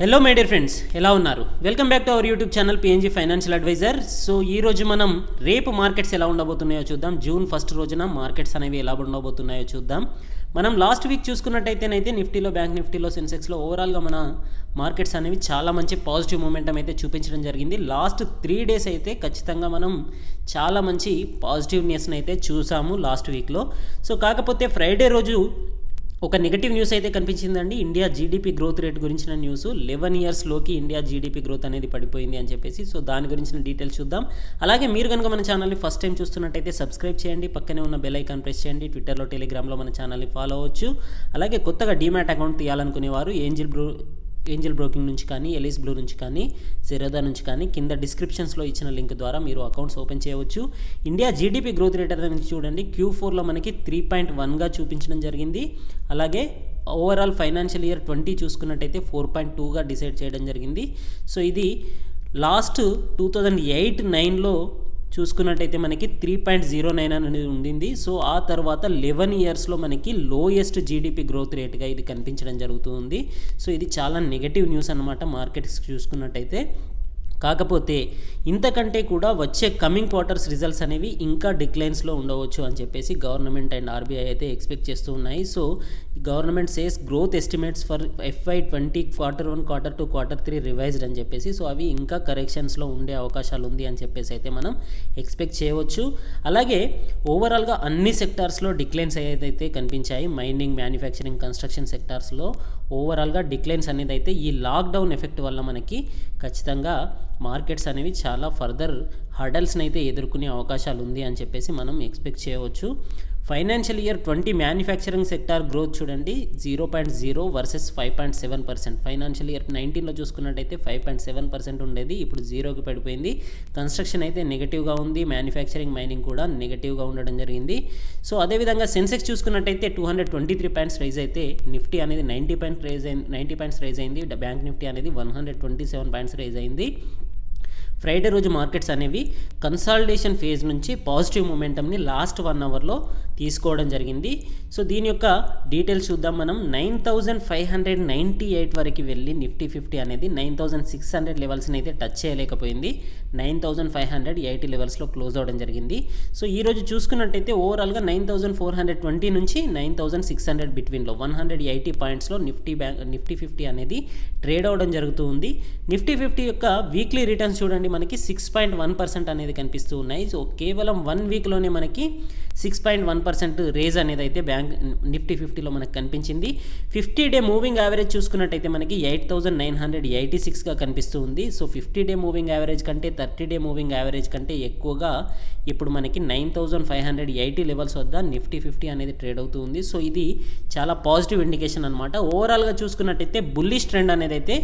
Hello my dear friends, ఎలా ఉన్నారు? Welcome back to our YouTube channel PNG financial adviser. So ఈ రోజు మనం రేపు మార్కెట్స్ ఎలా ఉండబోతున్నాయో చూద్దాం. జూన్ 1 రోజున మార్కెట్స్ అనేవి ఎలా ఉండబోతున్నాయో చూద్దాం. మనం లాస్ట్ వీక్ చూసుకున్నట్టయితేనైతే నిఫ్టీలో, బ్యాంక్ నిఫ్టీలో, సెన్సెక్స్లో ఓవరాల్గా మన మార్కెట్స్ అనేవి చాలా మంచి పాజిటివ్ మూమెంటం అయితే చూపించడం జరిగింది. లాస్ట్ 3 డేస్ అయితే ఖచ్చితంగా మనం చాలా మంచి పాజిటివ్నెస్ని అయితే చూసాము లాస్ట్ వీక్లో. సో కాకపోతే ఫ్రైడే రోజు ఒక నెగటివ్ న్యూస్ అయితే కనిపించిందండి. ఇండియా జీడిపి గ్రోత్ రేట్ గురించిన న్యూస్. 11 ఇయర్స్లోకి ఇండియా జీడిపి గ్రోత్ అనేది పడిపోయింది అని చెప్పేసి. సో దాని గురించిన డీటెయిల్స్ చూద్దాం. అలాగే మీరు కనుక మన ఛానల్ని ఫస్ట్ టైం చూస్తున్నట్టయితే సబ్స్క్రైబ్ చేయండి, పక్కనే ఉన్న బెల్ ఐకాన్ ప్రెస్ చేయండి. ట్విట్టర్లో, టెలిగ్రామ్లో మన ఛానల్ని ఫాలో అవ్వచ్చు. అలాగే కొత్తగా డీమ్యాట్ అకౌంట్ తీయాలనుకునేవారు ఏంజిల్ బ్రోకింగ్ నుంచి కానీ, ఎలిస్ బ్లూ నుంచి కానీ, జెరోదా నుంచి కానీ కింద డిస్క్రిప్షన్స్లో ఇచ్చిన లింక్ ద్వారా మీరు అకౌంట్స్ ఓపెన్ చేయవచ్చు. ఇండియా జీడిపి గ్రోత్ రేట్ అనేది చూడండి, Q4లో మనకి 3.1గా చూపించడం జరిగింది. అలాగే ఓవరాల్ ఫైనాన్షియల్ ఇయర్ 20 చూసుకున్నట్టయితే 4.2గా డిసైడ్ చేయడం జరిగింది. సో ఇది లాస్ట్ 2008-9లో చూసుకున్నట్టయితే మనకి 3.09 అనేది ఉండింది. సో ఆ తర్వాత 11 ఇయర్స్లో మనకి లోయెస్ట్ జీడిపి గ్రోత్ రేట్గా ఇది కనిపించడం జరుగుతుంది. సో ఇది చాలా నెగటివ్ న్యూస్ అన్నమాట మార్కెట్స్ చూసుకున్నట్టయితే. కాకపోతే ఇంతకంటే కూడా వచ్చే కమింగ్ క్వార్టర్స్ రిజల్ట్స్ అనేవి ఇంకా డిక్లైన్స్లో ఉండవచ్చు అని చెప్పేసి గవర్నమెంట్ అండ్ ఆర్బీఐ అయితే ఎక్స్పెక్ట్ చేస్తూ ఉన్నాయి. So government says growth estimates for FY20 Q1, Q2, Q3 revised అని చెప్పేసి. సో అవి ఇంకా కరెక్షన్స్లో ఉండే అవకాశాలు ఉంది అని చెప్పేసి అయితే మనం ఎక్స్పెక్ట్ చేయవచ్చు. అలాగే ఓవరాల్గా అన్ని సెక్టార్స్లో డిక్లైన్స్ అయితే కనిపించాయి. మైనింగ్, మ్యానుఫ్యాక్చరింగ్, కన్స్ట్రక్షన్ సెక్టార్స్లో ఓవరాల్గా డిక్లైన్స్ అనేది అయితే ఈ లాక్డౌన్ ఎఫెక్ట్ వల్ల మనకి ఖచ్చితంగా మార్కెట్స్ అనేవి చాలా ఫర్దర్ హర్డల్స్ని అయితే ఎదుర్కొనే అవకాశాలు ఉంది అని చెప్పేసి మనం ఎక్స్పెక్ట్ చేయవచ్చు. Financial year 20 manufacturing sector growth చూడండి 0.0 వర్సెస్ 5.7%. ఫైనాన్షియల్ ఇయర్ 19లో చూసుకున్నట్టయితే 5.7% ఉండేది, ఇప్పుడు 0కి పడిపోయింది. కన్స్ట్రక్షన్ అయితే నెగిటివ్గా ఉంది, మ్యానుఫ్యాక్చరింగ్, మైనింగ్ కూడా నెగిటివ్గా ఉండడం జరిగింది. సో అదేవిధంగా సెన్సెక్స్ చూసుకున్నట్టయితే 223 పాయింట్స్ రైజ్ అయితే, నిఫ్టీ అనేది 90 పాయింట్స్ రైజ్ అయింది. బ్యాంక్ నిఫ్టీ అనేది 127 పాయింట్స్ రైజ్ అయింది. ఫ్రైడే రోజు మార్కెట్స్ అనేవి కన్సాలిడేషన్ ఫేజ్ నుంచి పాజిటివ్ మూమెంటంని లాస్ట్ 1 అవర్లో తీసుకోవడం జరిగింది. సో దీని యొక్క డీటెయిల్స్ చూద్దాం మనం. 9598 వరకు వెళ్ళి నిఫ్టీ 50 అనేది 9600 లెవెల్స్ని అయితే టచ్ చేయలేకపోయింది. 9580 లెవెల్స్లో క్లోజ్ అవ్వడం జరిగింది. సో ఈరోజు చూసుకున్నట్టయితే ఓవరాల్గా 9420 నుంచి 9600 బిట్వీన్లో 180 పాయింట్స్లో నిఫ్టీ 50 అనేది ట్రేడ్ అవ్వడం జరుగుతూ ఉంది. నిఫ్టీ 50 యొక్క వీక్లీ రిటర్న్స్ చూడండి, మనకి 6.1% అనేది కనిపిస్తూ ఉన్నాయి. సో కేవలం 1 వీక్లోనే మనకి 6.1% రేజ్ అనేది అయితే బ్యాంక్ నిఫ్టీ 50లో మనకు కనిపించింది. 50-డే మూవింగ్ యావరేజ్ చూసుకున్నట్టయితే మనకి 8986గా కనిపిస్తూ ఉంది. సో 50-డే మూవింగ్ యావరేజ్ కంటే 30-డే మూవింగ్ యావరేజ్ కంటే ఎక్కువగా ఇప్పుడు మనకి 9580 లెవెల్స్ వద్ద నిఫ్టీ 50 అనేది ట్రేడ్ అవుతూ ఉంది. సో ఇది చాలా పాజిటివ్ ఇండికేషన్ అనమాట. ఓవరాల్గా చూసుకున్నట్టయితే బుల్లిష్ ట్రెండ్ అనేది అయితే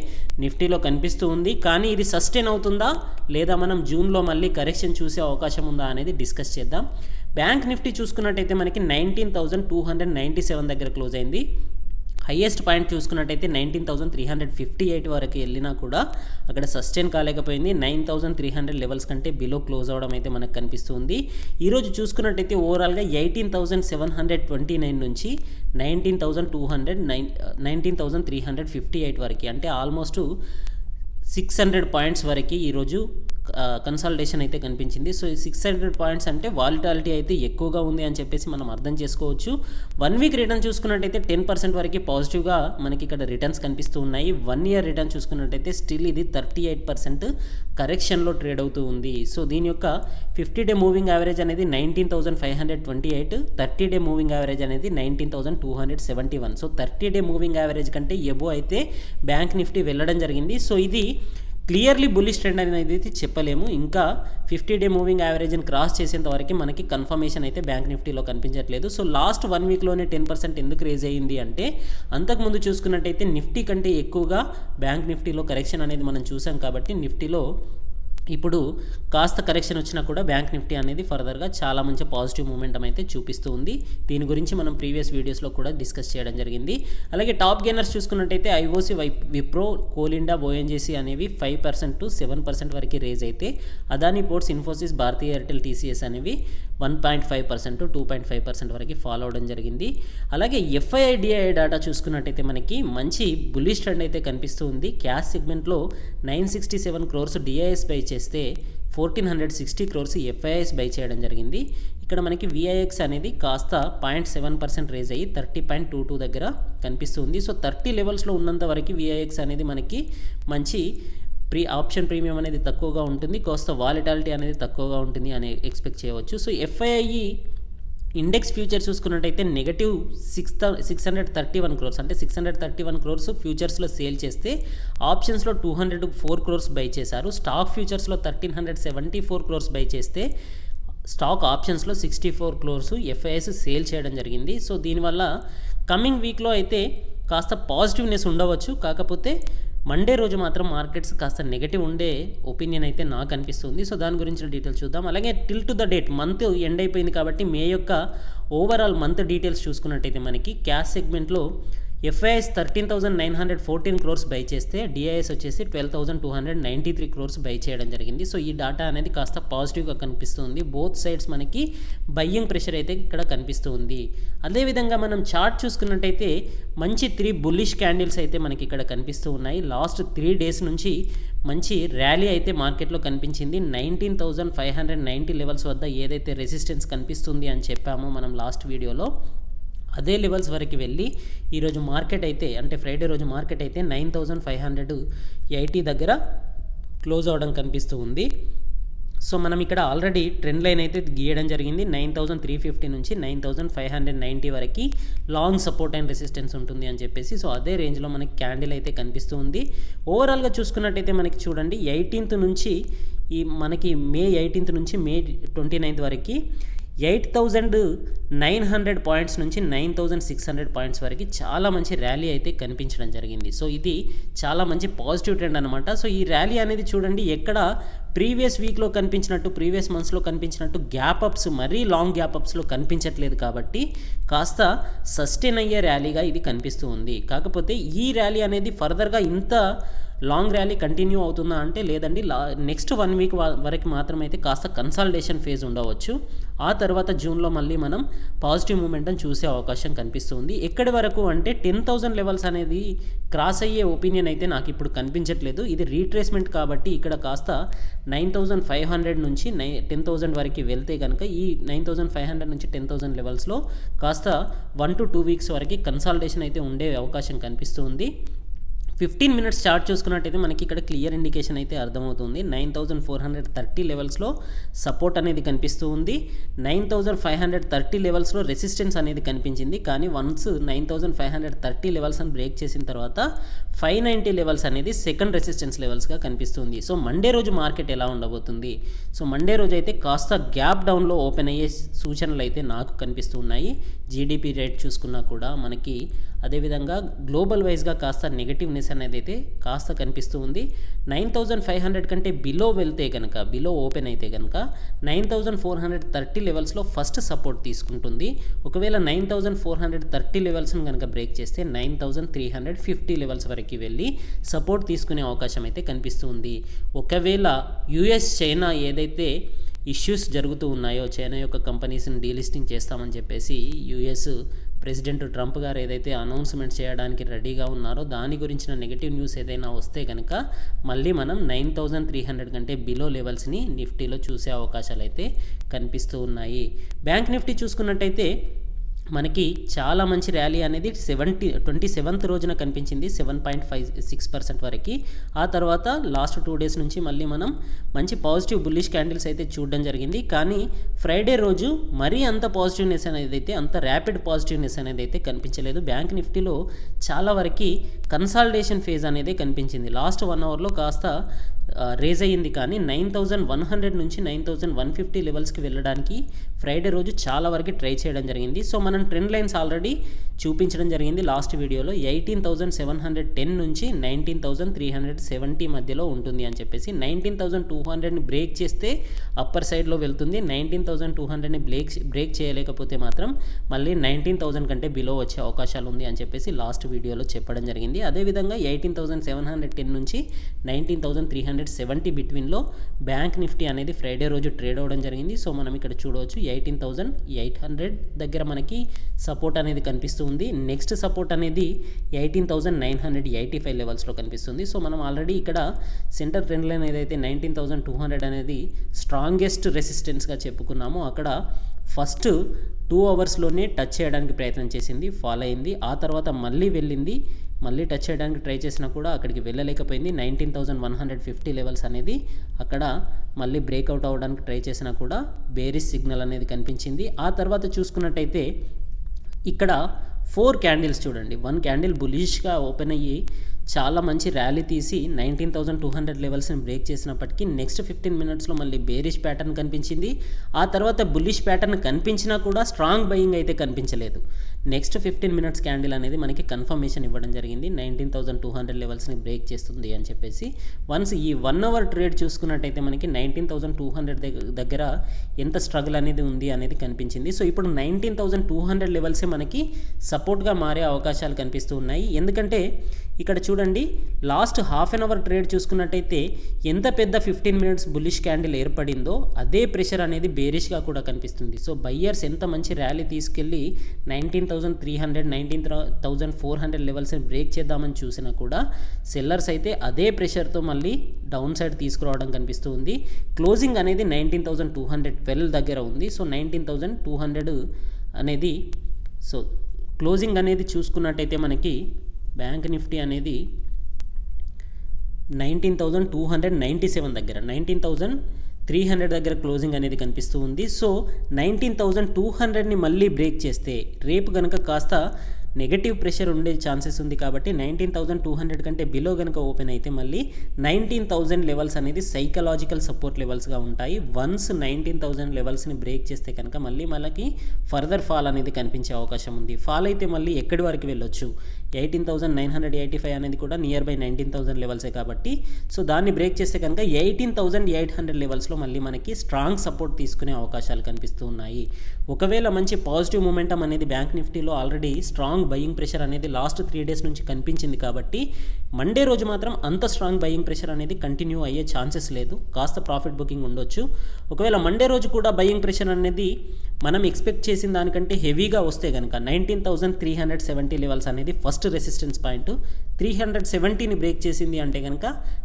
నిఫ్టీలో కనిపిస్తూ ఉంది. కానీ ఇది సస్టైన్ అవుతుందా లేదా మనం జూన్లో మళ్ళీ కరెక్షన్ చూసే అవకాశం ఉందా అనేది డిస్కస్ చేద్దాం. బ్యాంక్ నిఫ్టీ చూసుకున్నట్టయితే మనకి 19,297 దగ్గర క్లోజ్ అయింది. హైయెస్ట్ పాయింట్ చూసుకున్నట్టయితే 19,358 వరకు వెళ్ళినా కూడా అక్కడ సస్టైన్ కాలేకపోయింది. 9,300 లెవెల్స్ కంటే బిలో క్లోజ్ అవ్వడం అయితే మనకు కనిపిస్తుంది. ఈరోజు చూసుకున్నట్టయితే ఓవరాల్గా 18,729 నుంచి 19,358 వరకు, అంటే ఆల్మోస్ట్ 600 పాయింట్స్ వరకు ఈరోజు కన్సాలిడేషన్ అయితే కనిపించింది. సో 600 పాయింట్స్ అంటే వాలిటాలిటీ అయితే ఎక్కువగా ఉంది అని చెప్పేసి మనం అర్థం చేసుకోవచ్చు. 1 వీక్ రిటర్న్ చూసుకున్నట్టయితే 10% వరకు పాజిటివ్గా మనకి ఇక్కడ రిటర్న్స్ కనిపిస్తూ ఉన్నాయి. 1 ఇయర్ రిటర్న్ చూసుకున్నట్టయితే స్టిల్ ఇది 38% కరెక్షన్లో ట్రేడ్ అవుతూ ఉంది. సో దీని యొక్క 50-డే మూవింగ్ యావరేజ్ అనేది 19,528, 30-డే మూవింగ్ యావరేజ్ అనేది 19,271. సో 30-డే మూవింగ్ యావరేజ్ కంటే ఎబో అయితే బ్యాంక్ నిఫ్టీ వెళ్ళడం జరిగింది. సో ఇది క్లియర్లీ బుల్లిష్ ట్రెండ్ అనేది అయితే చెప్పలేము. ఇంకా 50-డే మూవింగ్ యావరేజ్ని క్రాస్ చేసేంత వరకు మనకి కన్ఫర్మేషన్ అయితే బ్యాంక్ నిఫ్టీలో కనిపించట్లేదు. సో లాస్ట్ 1 వీక్లోనే 10% ఎందుకు రేజ్ అయ్యింది అంటే, అంతకుముందు చూసుకున్నట్టయితే నిఫ్టీ కంటే ఎక్కువగా బ్యాంక్ నిఫ్టీలో కరెక్షన్ అనేది మనం చూసాం. కాబట్టి నిఫ్టీలో ఇప్పుడు కాస్త కరెక్షన్ వచ్చినా కూడా బ్యాంక్ నిఫ్టీ అనేది ఫర్దర్గా చాలా మంచి పాజిటివ్ మూమెంటం అయితే చూపిస్తూ ఉంది. దీని గురించి మనం ప్రీవియస్ వీడియోస్లో కూడా డిస్కస్ చేయడం జరిగింది. అలాగే టాప్ గెయినర్స్ చూసుకున్నట్టయితే IOC, Wipro, coal India, ONGC అనేవి 5% to 7% వరకు రేజ్ అయితే, అదానీ పోర్ట్స్, ఇన్ఫోసిస్, భారతీయ ఎయిర్టెల్, టీసీఎస్ అనేవి 1.5% 2.5% వరకు ఫాలో అవడం జరిగింది. అలాగే FII-DII డేటా చూసుకున్నట్టయితే మనకి మంచి బుల్లిష్ ట్రెండ్ అయితే కనిపిస్తూ ఉంది. క్యాష్ సెగ్మెంట్లో 967 crores DIS బై చేస్తే 1460 crores FIIs బై చేయడం జరిగింది. ఇక్కడ మనకి VIX అనేది కాస్త 0.7% రేజ్ అయ్యి 30.22 దగ్గర కనిపిస్తుంది. సో 30 లెవెల్స్లో ఉన్నంత వరకు VIX అనేది మనకి మంచి ఆప్షన్ ప్రీమియం అనేది తక్కువగా ఉంటుంది, కాస్త వాలిటాలిటీ అనేది తక్కువగా ఉంటుంది అని ఎక్స్పెక్ట్ చేయవచ్చు. సో FII ఇండెక్స్ ఫ్యూచర్ చూసుకున్నట్టయితే నెగటివ్ 631 crores అంటే 631 crores ఫ్యూచర్స్లో సేల్ చేస్తే ఆప్షన్స్లో 204 crores బై చేశారు. స్టాక్ ఫ్యూచర్స్లో 1374 crores బై చేస్తే స్టాక్ ఆప్షన్స్లో 64 crores FIIs సేల్ చేయడం జరిగింది. సో దీనివల్ల కమింగ్ వీక్లో అయితే కాస్త పాజిటివ్నెస్ ఉండవచ్చు, కాకపోతే మండే రోజు మాత్రం మార్కెట్స్ కాస్త నెగటివ్ ఉండే ఒపీనియన్ అయితే నాకు అనిపిస్తుంది. సో దాని గురించి డీటెయిల్స్ చూద్దాం. అలాగే till to the date month end అయిపోయింది కాబట్టి మే యొక్క ఓవరాల్ మంత్ డీటెయిల్స్ చూసుకున్నట్టయితే మనకి క్యాష్ సెగ్మెంట్లో FIIs 13,914 crores బై చేస్తే DIS వచ్చేసి 12,293 crores బై చేయడం జరిగింది. సో ఈ డేటా అనేది కాస్త పాజిటివ్గా కనిపిస్తుంది. బోత్ సైడ్స్ మనకి బయ్యింగ్ ప్రెషర్ అయితే ఇక్కడ కనిపిస్తుంది. అదేవిధంగా మనం చార్ట్ చూసుకున్నట్టయితే మంచి 3 బుల్లిష్ క్యాండిల్స్ అయితే మనకి ఇక్కడ కనిపిస్తూ ఉన్నాయి. లాస్ట్ 3 days నుంచి మంచి ర్యాలీ అయితే మార్కెట్లో కనిపించింది. 19,590 లెవెల్స్ వద్ద ఏదైతే రెసిస్టెన్స్ కనిపిస్తుంది అని చెప్పామో మనం లాస్ట్ వీడియోలో, అదే లెవెల్స్ వరకు వెళ్ళి ఈరోజు మార్కెట్ అయితే అంటే ఫ్రైడే రోజు మార్కెట్ అయితే 9,580 దగ్గర క్లోజ్ అవడం కనిపిస్తూ ఉంది. సో మనం ఇక్కడ ఆల్రెడీ ట్రెండ్ లైన్ అయితే గీయడం జరిగింది. 9,350 నుంచి 9,590 వరకు లాంగ్ సపోర్ట్ అండ్ రెసిస్టెన్స్ ఉంటుంది అని చెప్పేసి. సో అదే రేంజ్లో మనకి క్యాండిల్ అయితే కనిపిస్తూ ఉంది. ఓవరాల్గా చూసుకున్నట్టయితే మనకి చూడండి 18th నుంచి మనకి మే 18th నుంచి మే 29th వరకు 8,900 పాయింట్స్ నుంచి 9,600 పాయింట్స్ వరకు చాలా మంచి ర్యాలీ అయితే కనిపించడం జరిగింది. సో ఇది చాలా మంచి పాజిటివ్ ట్రెండ్ అనమాట. సో ఈ ర్యాలీ అనేది చూడండి ఎక్కడ ప్రీవియస్ వీక్లో కనిపించినట్టు, ప్రీవియస్ మంత్స్లో కనిపించినట్టు గ్యాప్ అప్స్, మరీ లాంగ్ గ్యాప్ అప్స్లో కనిపించట్లేదు కాబట్టి కాస్త సస్టైన్ అయ్యే ర్యాలీగా ఇది కనిపిస్తూ ఉంది. కాకపోతే ఈ ర్యాలీ అనేది ఫర్దర్గా ఇంత లాంగ్ ర్యాలీ కంటిన్యూ అవుతుందా అంటే లేదండి, నెక్స్ట్ 1 వీక్ వరకు మాత్రమైతే కాస్త కన్సాలిడేషన్ ఫేజ్ ఉండవచ్చు. ఆ తర్వాత జూన్లో మళ్ళీ మనం పాజిటివ్ మూమెంటం చూసే అవకాశం కనిపిస్తుంది. ఎక్కడి వరకు అంటే 10,000 లెవెల్స్ అనేది క్రాస్ అయ్యే ఒపీనియన్ అయితే నాకు ఇప్పుడు కనిపించట్లేదు. ఇది రీట్రేస్మెంట్ కాబట్టి ఇక్కడ కాస్త 9,500 నుంచి 10,000 వరకు వెళ్తే కనుక ఈ 9,500 నుంచి 10,000 లెవెల్స్లో కాస్త 1 to 2 వీక్స్ వరకు కన్సాలిడేషన్ అయితే ఉండే అవకాశం కనిపిస్తుంది. 15 minutes చార్ట్ చూసుకున్నట్టయితే మనకి ఇక్కడ క్లియర్ ఇండికేషన్ అయితే అర్థమవుతుంది. 9,430 లెవెల్స్లో సపోర్ట్ అనేది కనిపిస్తూ ఉంది. 9,530 లెవెల్స్లో రెసిస్టెన్స్ అనేది కనిపించింది. కానీ వన్స్ 9,530 లెవెల్స్ అని బ్రేక్ చేసిన తర్వాత 590 లెవెల్స్ అనేది సెకండ్ రెసిస్టెన్స్ లెవెల్స్గా కనిపిస్తుంది. సో మండే రోజు మార్కెట్ ఎలా ఉండబోతుంది? సో మండే రోజు అయితే కాస్త గ్యాప్ డౌన్లో ఓపెన్ అయ్యే సూచనలు అయితే నాకు కనిపిస్తూ ఉన్నాయి. GDP రేట్ చూసుకున్నా కూడా మనకి అదేవిధంగా గ్లోబల్ వైజ్గా కాస్త నెగటివ్నెస్ అనేది అయితే కాస్త కనిపిస్తూ ఉంది. 9,500 కంటే బిలో వెళ్తే కనుక, బిలో ఓపెన్ అయితే కనుక 9,430 లెవెల్స్లో ఫస్ట్ సపోర్ట్ తీసుకుంటుంది. ఒకవేళ 9,430 లెవెల్స్ని కనుక బ్రేక్ చేస్తే 9,350 లెవెల్స్ వరకు వెళ్ళి సపోర్ట్ తీసుకునే అవకాశం అయితే కనిపిస్తుంది. ఒకవేళ US చైనా ఏదైతే ఇష్యూస్ జరుగుతూ ఉన్నాయో, చైనా యొక్క కంపెనీస్ని డీలిస్టింగ్ చేస్తామని చెప్పేసి US ప్రెసిడెంట్ ట్రంప్ గారు ఏదైతే అనౌన్స్మెంట్ చేయడానికి రెడీగా ఉన్నారో దాని గురించిన నెగిటివ్ న్యూస్ ఏదైనా వస్తే కనుక మళ్ళీ మనం 9,300 కంటే బిలో లెవెల్స్ని నిఫ్టీలో చూసే అవకాశాలు అయితే కనిపిస్తూ ఉన్నాయి. బ్యాంక్ నిఫ్టీ చూసుకున్నట్టయితే మనకి చాలా మంచి ర్యాలీ అనేది 27th రోజున కనిపించింది, 7.56% వరకు. ఆ తర్వాత లాస్ట్ 2 days నుంచి మళ్ళీ మనం మంచి పాజిటివ్ బుల్లిష్ క్యాండిల్స్ అయితే చూడడం జరిగింది. కానీ ఫ్రైడే రోజు మరీ అంత పాజిటివ్నెస్ అనేది అయితే, అంత ర్యాపిడ్ పాజిటివ్నెస్ అనేది అయితే కనిపించలేదు. బ్యాంక్ నిఫ్టీలో చాలా వరకు కన్సాలిడేషన్ ఫేజ్ అనేది కనిపించింది. లాస్ట్ 1 అవర్లో కాస్త రేజ్ అయ్యింది, కానీ 9,100 నుంచి 9,150 లెవెల్స్కి వెళ్ళడానికి ఫ్రైడే రోజు చాలా వరకు ట్రై చేయడం జరిగింది. సో మనం ట్రెండ్ లైన్స్ ఆల్రెడీ చూపించడం జరిగింది లాస్ట్ వీడియోలో. 18,710 నుంచి 19,370 మధ్యలో ఉంటుంది అని చెప్పేసి. 19,200ని బ్రేక్ చేస్తే అప్పర్ సైడ్లో వెళ్తుంది. 19,200ని బ్రేక్ చేయలేకపోతే మాత్రం మళ్ళీ 19,000 కంటే బిలో వచ్చే అవకాశాలు ఉంది అని చెప్పేసి లాస్ట్ వీడియోలో చెప్పడం జరిగింది. అదేవిధంగా 18,710 నుంచి 19,370 970 బిట్వీన్లో బ్యాంక్ నిఫ్టీ అనేది ఫ్రైడే రోజు ట్రేడ్ అవ్వడం జరిగింది. సో మనం ఇక్కడ చూడవచ్చు 18,800 దగ్గర మనకి సపోర్ట్ అనేది కనిపిస్తుంది. నెక్స్ట్ సపోర్ట్ అనేది 18,985 లెవెల్స్లో కనిపిస్తుంది. సో మనం ఆల్రెడీ ఇక్కడ సెంటర్ ట్రెండ్ లైన్ ఏదైతే 19,200 అనేది స్ట్రాంగెస్ట్ రెసిస్టెన్స్గా చెప్పుకున్నామో అక్కడ ఫస్ట్ 2 అవర్స్లోనే టచ్ చేయడానికి ప్రయత్నం చేసింది, ఫాలో అయింది. ఆ తర్వాత మళ్ళీ వెళ్ళింది, మళ్ళీ టచ్ చేయడానికి ట్రై చేసినా కూడా అక్కడికి వెళ్ళలేకపోయింది. 19,150 లెవెల్స్ అనేది అక్కడ మళ్ళీ బ్రేక్అవుట్ అవ్వడానికి ట్రై చేసినా కూడా బేరిష్ సిగ్నల్ అనేది కనిపించింది. ఆ తర్వాత చూసుకున్నట్టయితే ఇక్కడ 4 క్యాండిల్స్ చూడండి, 1 క్యాండిల్ బులిష్గా ఓపెన్ అయ్యి చాలా మంచి ర్యాలీ తీసి 19,200 లెవెల్స్ని బ్రేక్ చేసినప్పటికీ నెక్స్ట్ 15 మినిట్స్లో మళ్ళీ బేరిష్ ప్యాటర్న్ కనిపించింది. ఆ తర్వాత బుల్లిష్ ప్యాటర్న్ కనిపించినా కూడా స్ట్రాంగ్ బయింగ్ అయితే కనిపించలేదు. నెక్స్ట్ 15 మినిట్స్ క్యాండిల్ అనేది మనకి కన్ఫర్మేషన్ ఇవ్వడం జరిగింది 19,200 లెవెల్స్ని బ్రేక్ చేస్తుంది అని చెప్పేసి. వన్స్ ఈ 1 అవర్ ట్రేడ్ చూసుకున్నట్టయితే మనకి 19,200 దగ్గర ఎంత స్ట్రగుల్ అనేది ఉంది అనేది కనిపించింది. సో ఇప్పుడు 19,200 లెవెల్సే మనకి సపోర్ట్గా మారే అవకాశాలు కనిపిస్తూ ఉన్నాయి. ఎందుకంటే ఇక్కడ చూడండి, last half an hour trade చూసుకున్నట్టయితే ఎంత పెద్ద 15 మినిట్స్ బుల్లిష్ క్యాండిల్ ఏర్పడిందో అదే ప్రెషర్ అనేది బేరిష్గా కూడా కనిపిస్తుంది. సో బయ్యర్స్ ఎంత మంచి ర్యాలీ తీసుకెళ్ళి 19,300 19,400 లెవెల్స్ని బ్రేక్ చేద్దామని చూసినా కూడా సెల్లర్స్ అయితే అదే ప్రెషర్తో మళ్ళీ డౌన్ సైడ్ తీసుకురావడం కనిపిస్తూ ఉంది. క్లోజింగ్ అనేది 19,212 దగ్గర ఉంది. సో 19,200 అనేది, సో క్లోజింగ్ అనేది చూసుకున్నట్టయితే మనకి బ్యాంక్ నిఫ్టీ అనేది 19,297 దగ్గర 19,300 దగ్గర క్లోజింగ్ అనేది కనిపిస్తూ ఉంది. సో 19,200ని మళ్ళీ బ్రేక్ చేస్తే రేపు కనుక కాస్త నెగటివ్ ప్రెషర్ ఉండే ఛాన్సెస్ ఉంది. కాబట్టి 19,200 కంటే బిలో కనుక ఓపెన్ అయితే మళ్ళీ 19,000 లెవెల్స్ అనేది సైకలాజికల్ సపోర్ట్ లెవెల్స్గా ఉంటాయి. వన్స్ 19,000 లెవెల్స్ని బ్రేక్ చేస్తే కనుక మళ్ళీ మనకి ఫర్దర్ ఫాల్ అనేది కనిపించే అవకాశం ఉంది. ఫాల్ అయితే మళ్ళీ ఎక్కడి వరకు వెళ్ళొచ్చు, 18,985 అనేది కూడా నియర్ బై 19,000 లెవెల్సే కాబట్టి సో దాన్ని బ్రేక్ చేస్తే కనుక 18,800 లెవెల్స్లో మళ్ళీ మనకి స్ట్రాంగ్ సపోర్ట్ తీసుకునే అవకాశాలు కనిపిస్తూ ఉన్నాయి. ఒకవేళ మంచి పాజిటివ్ మూమెంటం అనేది బ్యాంక్ నిఫ్టీలో ఆల్రెడీ స్ట్రాంగ్ బయింగ్ ప్రెషర్ అనేది లాస్ట్ 3 డేస్ నుంచి కనిపించింది కాబట్టి మండే రోజు మాత్రం అంత స్ట్రాంగ్ బయింగ్ ప్రెషర్ అనేది కంటిన్యూ అయ్యే ఛాన్సెస్ లేదు, కాస్త ప్రాఫిట్ బుకింగ్ ఉండొచ్చు. ఒకవేళ మండే రోజు కూడా బయింగ్ ప్రెషర్ అనేది మనం ఎక్స్పెక్ట్ చేసిన దానికంటే హెవీగా వస్తే కనుక 19,370 లెవెల్స్ అనేది ఫస్ట్ రెసిస్టెన్స్ పాయింట్. 370ని బ్రేక్ చేసింది అంటే కనుక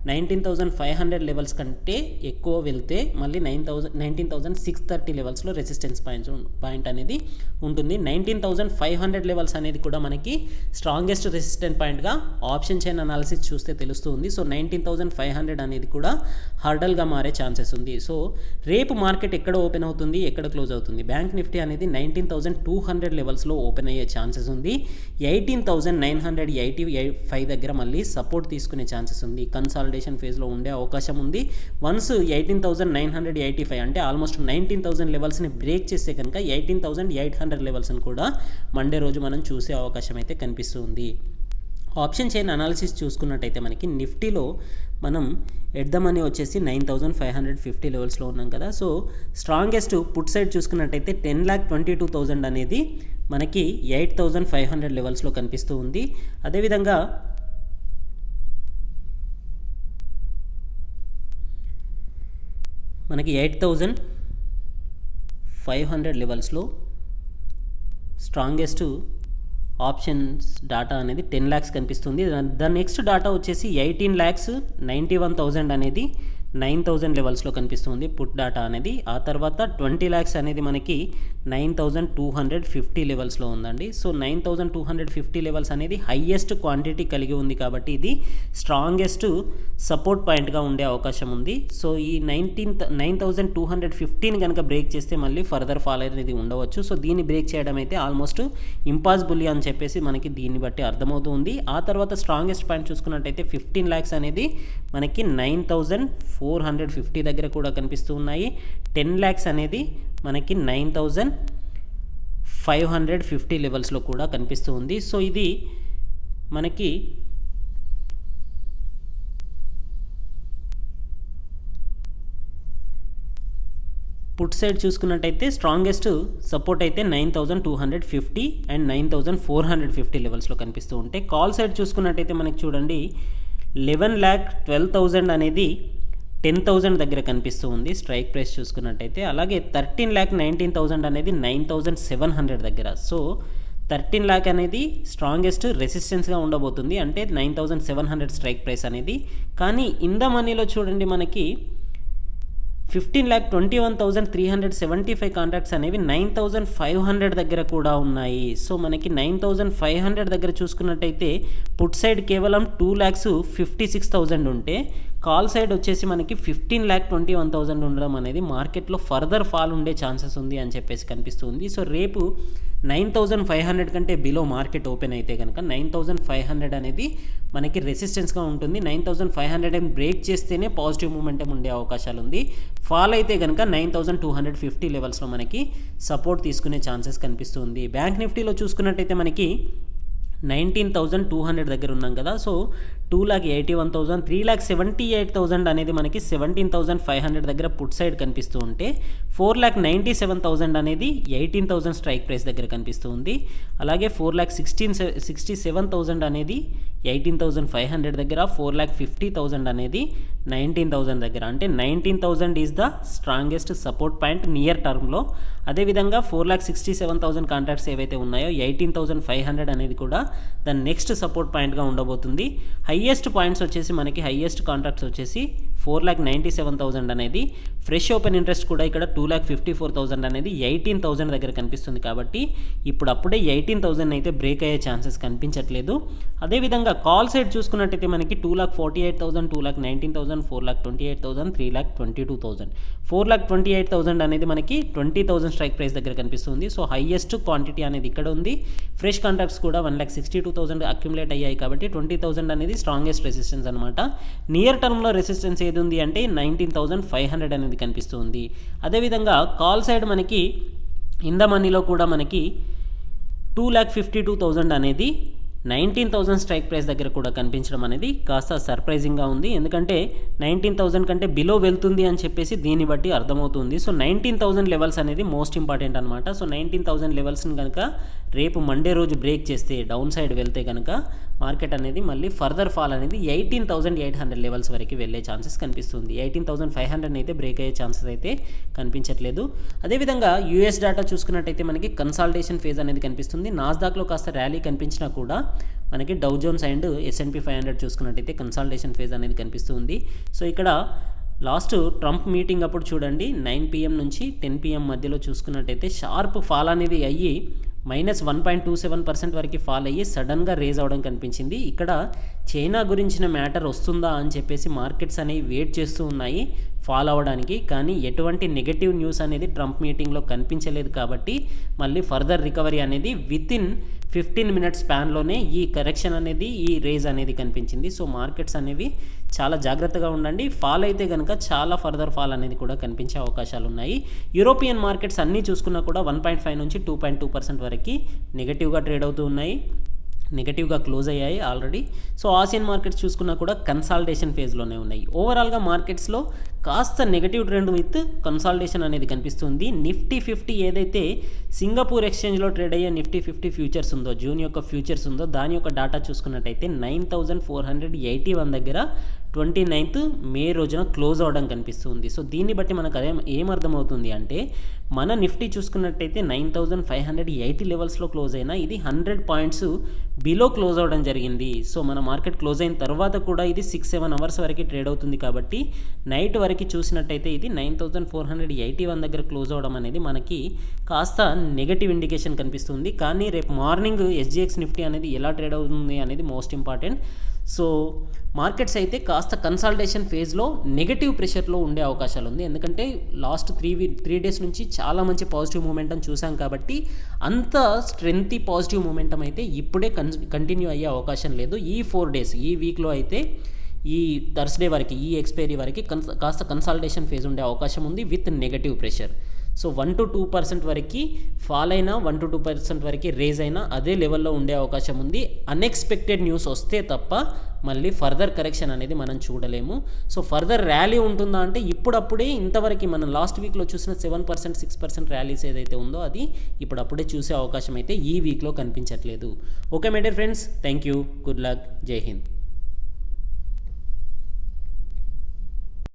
19,500 లెవెల్స్ కంటే ఎక్కువ వెళ్తే మళ్ళీ 19,630 లెవెల్స్లో రెసిస్టెన్స్ పాయింట్ అనేది ఉంటుంది. 19,500 లెవెల్స్ అనేది కూడా మనకి స్ట్రాంగెస్ట్ రెసిస్టెన్స్ పాయింట్గా ఆప్షన్ చైన్ అనాలిసిస్ చూస్తే తెలుస్తుంది. సో 19,500 అనేది కూడా హర్డల్గా మారే ఛాన్సెస్ ఉంది. సో రేపు మార్కెట్ ఎక్కడ ఓపెన్ అవుతుంది, ఎక్కడ క్లోజ్ అవుతుంది, బ్యాంక్ నిఫ్టీ అనేది 19,200 లెవెల్స్లో ఓపెన్ అయ్యే ఛాన్సెస్ ఉంది. 18,985 దగ్గర మళ్ళీ సపోర్ట్ తీసుకునే ఛాన్సెస్ ఉంది. కన్సాలిడేషన్ ఫేజ్లో ఉండే అవకాశం ఉంది. వన్స్ 18,985 అంటే ఆల్మోస్ట్ 19,000 లెవెల్స్ని బ్రేక్ చేస్తే కనుక 18,800 లెవెల్స్ని కూడా మండే రోజు మనం చూసే అవకాశం అయితే కనిపిస్తుంది. ఆప్షన్ చైన్ అనాలిసిస్ చూసుకున్నట్టయితే మనకి నిఫ్టీలో మనం ఎట్ ద మనీ వచ్చేసి 9,550 లెవెల్స్లో ఉన్నాం కదా. సో స్ట్రాంగెస్ట్ పుట్ సైడ్ చూసుకున్నట్టయితే 10,22,000 అనేది మనకి 8,500 లెవెల్స్లో కనిపిస్తూ ఉంది. అదేవిధంగా మనకి 8,500 లెవెల్స్లో స్ట్రాంగెస్ట్ ఆప్షన్స్ డాటా అనేది 10 lakhs కనిపిస్తుంది. దాని నెక్స్ట్ డాటా వచ్చేసి 18,91,000 అనేది 9,000 లెవెల్స్లో కనిపిస్తుంది పుట్ డాటా అనేది. ఆ తర్వాత 20 lakhs అనేది మనకి 9,250 లెవెల్స్లో ఉందండి. సో 9,250 లెవెల్స్ అనేది హైయెస్ట్ క్వాంటిటీ కలిగి ఉంది కాబట్టి ఇది స్ట్రాంగెస్ట్ సపోర్ట్ పాయింట్గా ఉండే అవకాశం ఉంది. సో ఈ 9,250ని కనుక బ్రేక్ చేస్తే మళ్ళీ ఫర్దర్ ఫాల్ అనేది ఉండవచ్చు. సో దీన్ని బ్రేక్ చేయడం అయితే ఆల్మోస్ట్ ఇంపాసిబుల్ అని చెప్పేసి మనకి దీన్ని బట్టి అర్థమవుతుంది. ఆ తర్వాత స్ట్రాంగెస్ట్ పాయింట్ చూసుకున్నట్టయితే 15 lakhs అనేది మనకి 9,450 దగ్గర కూడా కనిపిస్తూ ఉన్నాయి. 10 lakhs అనేది మనకి 9,550 లెవెల్స్లో కూడా కనిపిస్తూ ఉంది. సో ఇది మనకి పుట్ సైడ్ చూసుకున్నట్టయితే స్ట్రాంగెస్ట్ సపోర్ట్ అయితే 9,250 అండ్ 9,450 లెవెల్స్లో కనిపిస్తూ ఉంటాయి. కాల్ సైడ్ చూసుకున్నట్టయితే మనకి చూడండి 11,12,000 అనేది 10,000 దగ్గర కనిపిస్తూ ఉంది స్ట్రైక్ ప్రైస్ చూసుకున్నట్టయితే. అలాగే 13,19,000 అనేది 9,700 దగ్గర. సో 13 lakh అనేది స్ట్రాంగెస్ట్ రెసిస్టెన్స్గా ఉండబోతుంది, అంటే 9,700 స్ట్రైక్ ప్రైస్ అనేది. కానీ ఇన్ ద మనీలో చూడండి మనకి 15,21,375 కాంట్రాక్ట్స్ అనేవి 9,500 దగ్గర కూడా ఉన్నాయి. సో మనకి 9,500 దగ్గర చూసుకున్నట్టయితే పుట్ సైడ్ కేవలం 2,56,000 ఉంటే కాల్ సైడ్ వచ్చేసి మనకి 15,21,000 ఉండడం అనేది మార్కెట్లో ఫర్దర్ ఫాల్ ఉండే ఛాన్సెస్ ఉంది అని చెప్పేసి కనిపిస్తుంది. సో రేపు 9,500 కంటే బిలో మార్కెట్ ఓపెన్ అయితే కనుక 9,500 అనేది మనకి రెసిస్టెన్స్గా ఉంటుంది. 9,500 బ్రేక్ చేస్తేనే పాజిటివ్ మూమెంటం ఉండే అవకాశాలు ఉంది. ఫాల్ అయితే కనుక 9,250 లెవెల్స్లో మనకి సపోర్ట్ తీసుకునే ఛాన్సెస్ కనిపిస్తుంది. బ్యాంక్ నిఫ్టీలో చూసుకున్నట్టయితే మనకి 19,200 దగ్గర ఉన్నాం కదా. సో 2,81,000, 3,78,000 అనేది మనకి 17,500 దగ్గర పుట్ సైడ్ కనిపిస్తూ ఉంటే 4,97,000 అనేది 18,000 స్ట్రైక్ ప్రైస్ దగ్గర కనిపిస్తూ ఉంది. అలాగే 4,67,000 అనేది 18,500 దగ్గర, 4,50,000 అనేది 19,000 దగ్గర. అంటే 19,000 is the strongest support point near టర్మ్లో. అదేవిధంగా 4,67,000 కాంట్రాక్ట్స్ ఏవైతే ఉన్నాయో 18,500 అనేది కూడా దాని నెక్స్ట్ సపోర్ట్ పాయింట్గా ఉండబోతుంది. హైయెస్ట్ పాయింట్స్ వచ్చేసి మనకి హైయెస్ట్ కాంట్రాక్ట్స్ వచ్చేసి 4,97,000 అనేది. ఫ్రెష్ ఓపెన్ ఇంట్రెస్ట్ కూడా ఇక్కడ 2,54,000 అనేది 18,000 దగ్గర కనిపిస్తుంది. కాబట్టి ఇప్పుడు అప్పుడే 18,000 అయితే బ్రేక్ అయ్యే ఛాన్సెస్ కనిపించట్లేదు. అదేవిధంగా కాల్ సైడ్ చూసుకున్నట్టయితే మనకి 2,48,000, 2,19,000, 4,28,000, 3,22,000. 4,28,000 అనేది మనకి 20,000 స్ట్రైక్ ప్రైస్ దగ్గర కనిపిస్తుంది. సో హైయెస్ట్ క్వాంటిటీ అనేది ఇక్కడ ఉంది. ఫ్రెష్ కాంట్రాక్ట్స్ కూడా 1,62,000 అక్యుములేట్ అయ్యాయి కాబట్టి 20,000 అనేది స్ట్రాంగెస్ట్ రెసిస్టెన్స్ అనమాట. నియర్ టర్మ్లో రెసిస్టెన్స్ ఏది ఉంది అంటే 19,500 అనేది కనిపిస్తుంది. అదేవిధంగా కాల్ సైడ్ మనకి ఇన్ ద మనీలో కూడా మనకి 2,52,000 అనేది 19,000 స్ట్రైక్ ప్రైస్ దగ్గర కూడా కనిపించడం అనేది కాస్త సర్ప్రైజింగ్గా ఉంది. ఎందుకంటే 19,000 కంటే బిలో వెళ్తుంది అని చెప్పేసి దీన్ని బట్టి అర్థమవుతుంది. సో 19,000 లెవెల్స్ అనేది మోస్ట్ ఇంపార్టెంట్ అనమాట. సో 19,000 లెవెల్స్ని కనుక రేపు మండే రోజు బ్రేక్ చేస్తే డౌన్ సైడ్ వెళ్తే కనుక మార్కెట్ అనేది మళ్ళీ ఫర్దర్ ఫాల్ అనేది 18,800 లెవెల్స్ వరకు వెళ్ళే ఛాన్సెస్ కనిపిస్తుంది. 18,500 అయితే బ్రేక్ అయ్యే ఛాన్సెస్ అయితే కనిపించట్లేదు. అదేవిధంగా యూఎస్ డేటా చూసుకున్నట్టయితే మనకి కన్సాలిడేషన్ ఫేజ్ అనేది కనిపిస్తుంది. నాస్డాక్లో కాస్త ర్యాలీ కనిపించినా కూడా మనకి డౌ జోన్స్ అండ్ S&P 500 చూసుకున్నట్టయితే కన్సాలిడేషన్ ఫేజ్ అనేది కనిపిస్తుంది. సో ఇక్కడ లాస్ట్ ట్రంప్ మీటింగ్ అప్పుడు చూడండి 9 PM నుంచి 10 PM మధ్యలో చూసుకున్నట్టయితే షార్ప్ ఫాల్ అనేది అయ్యి -1.27% వరకు ఫాల్ అయ్యి సడన్గా రేజ్ అవ్వడం కనిపించింది. ఇక్కడ చైనా గురించిన మ్యాటర్ వస్తుందా అని చెప్పేసి మార్కెట్స్ అనేవి వెయిట్ చేస్తూ ఉన్నాయి ఫాల్ అవ్వడానికి. కానీ ఎటువంటి నెగటివ్ న్యూస్ అనేది ట్రంప్ మీటింగ్లో కనిపించలేదు కాబట్టి మళ్ళీ ఫర్దర్ రికవరీ అనేది వితిన్ 15 minutes స్పాన్లోనే ఈ కరెక్షన్ అనేది ఈ రేజ్ అనేది కనిపించింది. సో మార్కెట్స్ అనేవి చాలా జాగ్రత్తగా ఉండండి. ఫాల్ అయితే కనుక చాలా ఫర్దర్ ఫాల్ అనేది కూడా కనిపించే అవకాశాలు ఉన్నాయి. యూరోపియన్ మార్కెట్స్ అన్నీ చూసుకున్నా కూడా 1.5 నుంచి 2.2% వరకు నెగటివ్గా ట్రేడ్ అవుతూ ఉన్నాయి, నెగటివ్గా క్లోజ్ అయ్యాయి ఆల్రెడీ. సో ఆసియన్ మార్కెట్స్ చూసుకున్నా కూడా కన్సాలిడేషన్ ఫేజ్లోనే ఉన్నాయి. ఓవరాల్గా మార్కెట్స్లో కాస్త నెగటివ్ ట్రెండ్ విత్ కన్సాలిడేషన్ అనేది కనిపిస్తుంది. నిఫ్టీ 50 ఏదైతే సింగపూర్ ఎక్స్చేంజ్లో ట్రేడ్ అయ్యే నిఫ్టీ 50 ఫ్యూచర్స్ ఉందో, జూన్ యొక్క ఫ్యూచర్స్ ఉందో, దాని యొక్క డాటా చూసుకున్నట్టయితే 9,481 దగ్గర 29th మే రోజున క్లోజ్ అవ్వడం కనిపిస్తుంది. సో దీన్ని బట్టి మనకు ఏమర్థమవుతుంది అంటే మన నిఫ్టీ చూసుకున్నట్టయితే 9,580 లెవెల్స్లో క్లోజ్ అయినా ఇది 100 పాయింట్స్ బిలో క్లోజ్ అవ్వడం జరిగింది. సో మన మార్కెట్ క్లోజ్ అయిన తర్వాత కూడా ఇది 6-7 అవర్స్ వరకు ట్రేడ్ అవుతుంది కాబట్టి నైట్ వరకు చూసినట్టయితే ఇది 9,481 దగ్గర క్లోజ్ అవ్వడం అనేది మనకి కాస్త నెగటివ్ ఇండికేషన్ కనిపిస్తుంది. కానీ రేపు మార్నింగ్ SGX నిఫ్టీ అనేది ఎలా ట్రేడ్ అవుతుంది అనేది మోస్ట్ ఇంపార్టెంట్. సో మార్కెట్స్ అయితే కాస్త కన్సాలిడేషన్ ఫేజ్లో నెగటివ్ ప్రెషర్లో ఉండే అవకాశాలు ఉంది. ఎందుకంటే లాస్ట్ 3 డేస్ నుంచి చాలా మంచి పాజిటివ్ మూమెంటం చూసాం కాబట్టి అంత స్ట్రెంతీ పాజిటివ్ మూమెంటం అయితే ఇప్పుడే కంటిన్యూ అయ్యే అవకాశం లేదు. ఈ 4 డేస్ ఈ వీక్లో అయితే ఈ థర్స్డే వరకు ఈ ఎక్స్పైరీ వరకు కాస్త కన్సాలిడేషన్ ఫేజ్ ఉండే అవకాశం ఉంది విత్ నెగటివ్ ప్రెషర్. సో 1-2% వరకు ఫాల్ అయినా 1-2% వరకు రేజ్ అయినా అదే లెవెల్లో ఉండే అవకాశం ఉంది. అన్ఎక్స్పెక్టెడ్ న్యూస్ వస్తే తప్ప మళ్ళీ ఫర్దర్ కరెక్షన్ అనేది మనం చూడలేము. సో ఫర్దర్ ర్యాలీ ఉంటుందా అంటే ఇప్పుడప్పుడే ఇంతవరకు మనం లాస్ట్ వీక్లో చూసిన 7%, 6% ర్యాలీస్ ఏదైతే ఉందో అది ఇప్పుడప్పుడే చూసే అవకాశం అయితే ఈ వీక్లో కనిపించట్లేదు. Okay my dear friends, thank you, good luck, జై హింద్.